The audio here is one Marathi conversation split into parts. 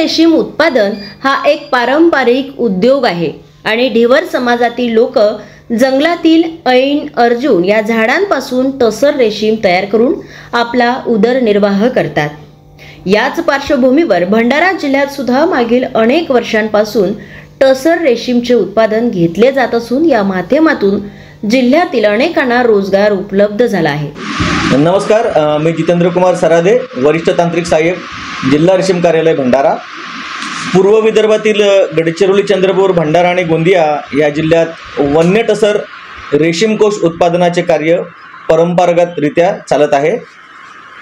रेशीम उत्पादन हा एक पारंपरिक उद्योग आहे आणि ढिवर समाजातील लोक जंगलातील ऐन, अर्जुन या झाडांपासून टसर रेशीम तयार करून आपला उदरनिर्वाह करतात। याच पार्श्वभूमीवर भंडारा जिल्ह्यात सुद्धा मागील अनेक वर्षांपासून टसर रेशीमचे उत्पादन घेतले जात असून या माध्यमातून जिल्ह्यातील अनेकांना रोजगार उपलब्ध झाला आहे। नमस्कार, मी जितेंद्र कुमार सरादे, वरिष्ठ तांत्रिक सहाय्यक, जिल्हा रेशीम कार्यालय भंडारा। पूर्व विदर्भातील गडचिरोली, चंद्रपूर, भंडारा आणि गोंदिया या जिल्ह्यात वन्य टसर रेशीम कोश उत्पादनाचे कार्य परंपरागतरित्या चालत आहे।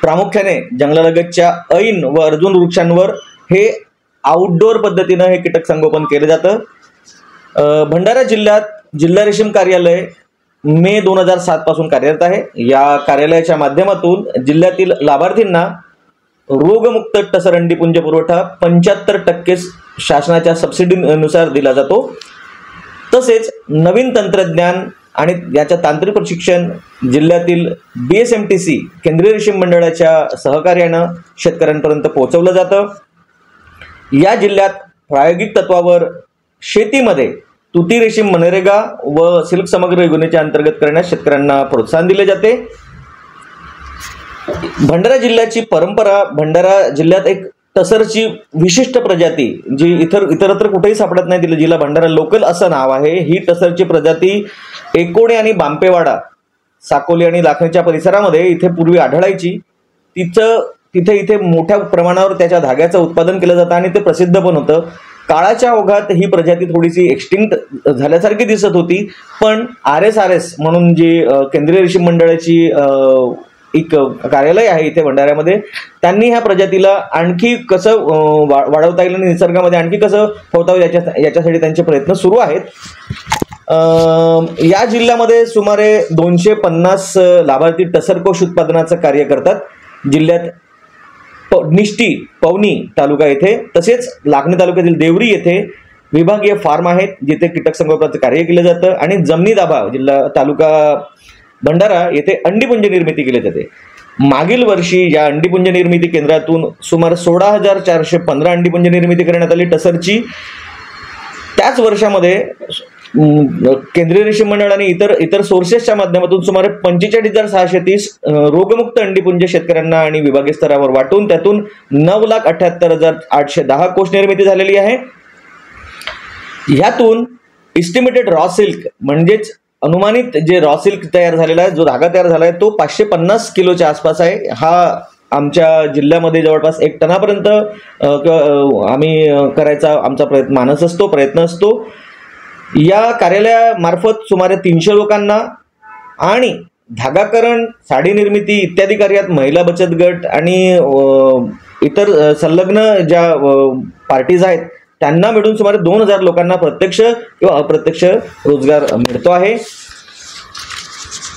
प्रामुख्याने जंगलालगतच्या ऐन व अर्जुन वृक्षांवर हे आउटडोर पद्धतीने हे कीटक संगोपन केले जातं। भंडारा जिल्ह्यात जिल्हा रेशीम कार्यालय मे 2007 पासून कार्यरत आहे। या कार्यालयाच्या माध्यमातून जिल्ह्यातील लाभार्थींना रोगमुक्त टसर अंडीपुंज पुरवठा 75% शासनाच्या सबसिडीनुसार दिला जातो। तसेच नवीन तंत्रज्ञान आणि याच्या तांत्रिक प्रशिक्षण जिल्ह्यातील BSMTC केंद्रीय रेशीम मंडळाच्या सहकार्याने शेतकऱ्यांपर्यंत पोहोचवलं जातं। या जिल्ह्यात प्रायोगिक तत्वावर शेतीमध्ये तुती रेशीम, मनरेगा व सिल्क समग्र योजनेच्या अंतर्गत करण्यास शेतकऱ्यांना प्रोत्साहन दिले जाते। भंडारा जिल्ह्याची परंपरा, भंडारा जिल्ह्यात एक टसरची विशिष्ट प्रजाती जी इतरत्र कुठेही सापडत नाही, जिला भंडारा लोकल असं नाव आहे। ही टसरची प्रजाती एकोडे आणि बांपेवाडा, साकोली आणि लाखणीच्या परिसरामध्ये इथे पूर्वी आढळायची। इथे मोठ्या प्रमाणावर त्याच्या धाग्याचं उत्पादन केलं जातं आणि ते प्रसिद्ध पण होतं। काळाच्या ओघात ही प्रजाती थोडीशी एक्सटिंक्ट झाल्यासारखी दिसत होती, पण RSRS म्हणून जी केंद्रीय रेशीम मंडळाची एक कार्यालय आहे इथे भंडाऱ्यामध्ये, त्यांनी ह्या प्रजातीला आणखी कसं वाढवता येईल आणि निसर्गामध्ये आणखी कसं ठेवता येईल याच्यासाठी त्यांचे प्रयत्न सुरू आहेत। या जिल्ह्यामध्ये सुमारे 250 लाभार्थी टसरकोश उत्पादनाचं कार्य करतात। जिल्ह्यात निष्ठी, पवनी तालुका येथे तसेच लाखणी तालुक्यातील देवरी येथे विभागीय फार्म आहेत जिथे कीटक संगोपनाचं कार्य केलं जातं आणि जमनी दाभा जिल्हा तालुका भंडारा येथे अंडीपुंज निर्मिती केली जाते। मागील वर्षी या अंडीपुंज निर्मिती केंद्रातून सुमारे 16,415 अंडीपुंज निर्मिती करण्यात आली टसरची। त्याच वर्षामध्ये केंद्रीय रेशीम मंडळ आणि इतर सोर्सेसच्या माध्यमातून सुमारे 45,630 रोगमुक्त अंडीपुंज शेतकऱ्यांना आणि विभागीय स्तरावर वाटून त्यातून 9,78,810 कोश निर्मिती झालेली आहे। ह्यातून इस्टिमेटेड रॉ सिल्क म्हणजेच अनुमानित जे रॉ सिल्क तयार झालेला आहे, जो धागा तयार झाला आहे, तो 550 किलोच्या आसपास आहे। हा आमच्या जिल्ह्यामध्ये जवळपास 1 टनापर्यंत आम्ही करायचा आमचा प्रयत्न असतो। या कार्यालयामार्फत सुमारे 300 लोकांना आणि धागाकरण, साडी निर्मिती इत्यादी कार्यात महिला बचत गट आणि इतर संलग्न ज्या पार्टीज आहेत त्यांना मिळून सुमारे 2000 लोकांना प्रत्यक्ष किंवा अप्रत्यक्ष रोजगार मिळतो आहे।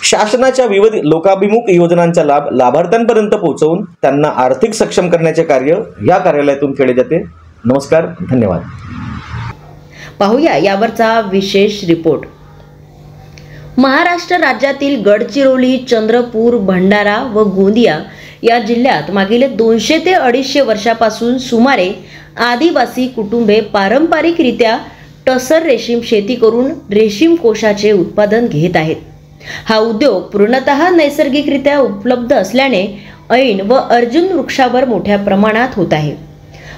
शासनाच्या विविध लोकाभिमुख योजनांचा लाभ लाभार्थ्यांपर्यंत पोहोचवून त्यांना आर्थिक सक्षम करण्याचे कार्य या कार्यालयातून केले जाते। नमस्कार, धन्यवाद। पाहूया यावरचा विशेष रिपोर्ट। महाराष्ट्र राज्यातील गडचिरोली, चंद्रपूर, भंडारा व गोंदिया या जिल्ह्यात मागील 200 ते 250 वर्षापासून सुमारे आदिवासी कुटुंबे पारंपरिकरित्या टसर रेशीम शेती करून रेशीम कोशाचे उत्पादन घेत आहेत। हा उद्योग पूर्णतः नैसर्गिकरित्या उपलब्ध असल्याने ऐन व अर्जुन वृक्षावर मोठ्या प्रमाणात होत आहे।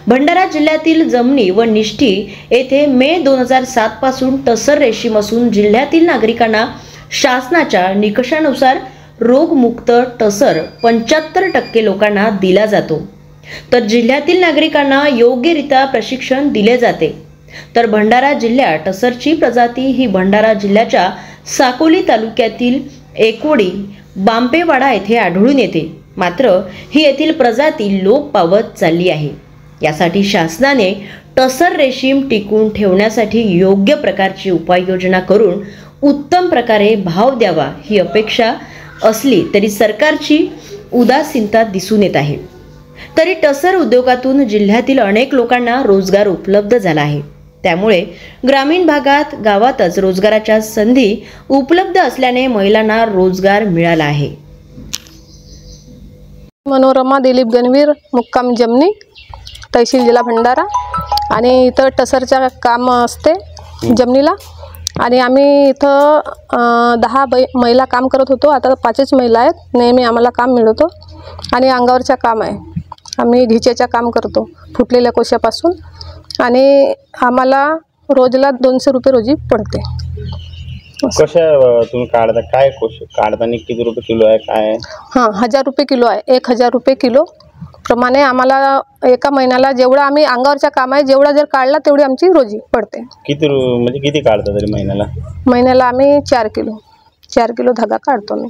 भंडारा जिल्ह्यातील जमनी व निष्ठी येथे मे 2007 पासून टसर रेशीम असून जिल्ह्यातील नागरिकांना शासनाच्या निकषानुसार रोगमुक्त टसर 75% लोकांना दिला जातो, तर जिल्ह्यातील नागरिकांना योग्यरित्या प्रशिक्षण दिले जाते। तर भंडारा जिल्ह्यात टसरची प्रजाती ही भंडारा जिल्ह्याच्या साकोली तालुक्यातील एकोडी, बांपेवाडा येथे आढळून येते, मात्र ही येथील प्रजाती लोप पावत चालली आहे। यासाठी शासनाने टसर रेशीम टिकून ठेवण्यासाठी योग्य प्रकारची उपाययोजना करून उत्तम प्रकारे भाव द्यावा ही अपेक्षा असली तरी सरकारची उदासीनता दिसून येत आहे। तरी टसर उद्योगातून जिल्ह्यातील अनेक लोकांना रोजगार उपलब्ध झाला आहे। त्यामुळे ग्रामीण भागात गावातच रोजगाराच्या संधी उपलब्ध असल्याने महिलांना रोजगार मिळाला आहे। मनोरमा दिलीप गणवीर, मुक्काम जमनी। तहसील जिल्हा भंडारा. आणि इथं टसरचं काम असते जमिनीला. आणि आम्ही इथं 10 महिला काम करत होतो. आता 5च महिला आहेत. नेहमी आम्हाला काम मिळतो. आणि अंगावरचं काम आहे. आम्ही ढिचेचं काम करतो फुटलेल्या कोशापासून. आणि आम्हाला रोजला 200 रुपये रोजी पडते. कशा तुम्ही काढता, काय कोश काढताना किती रुपये किलो आहे, काय? 1000 रुपये किलो आहे. 1000 रुपये किलो प्रमाणे आम्हाला एका महिन्याला जेवढं आम्ही अंगावरचं काम आहे जेवढा जर काढला तेवढी आमची रोजी पडते. म्हणजे किती काढता तरी महिन्याला? महिन्याला आम्ही 4 किलो धागा काढतो मी.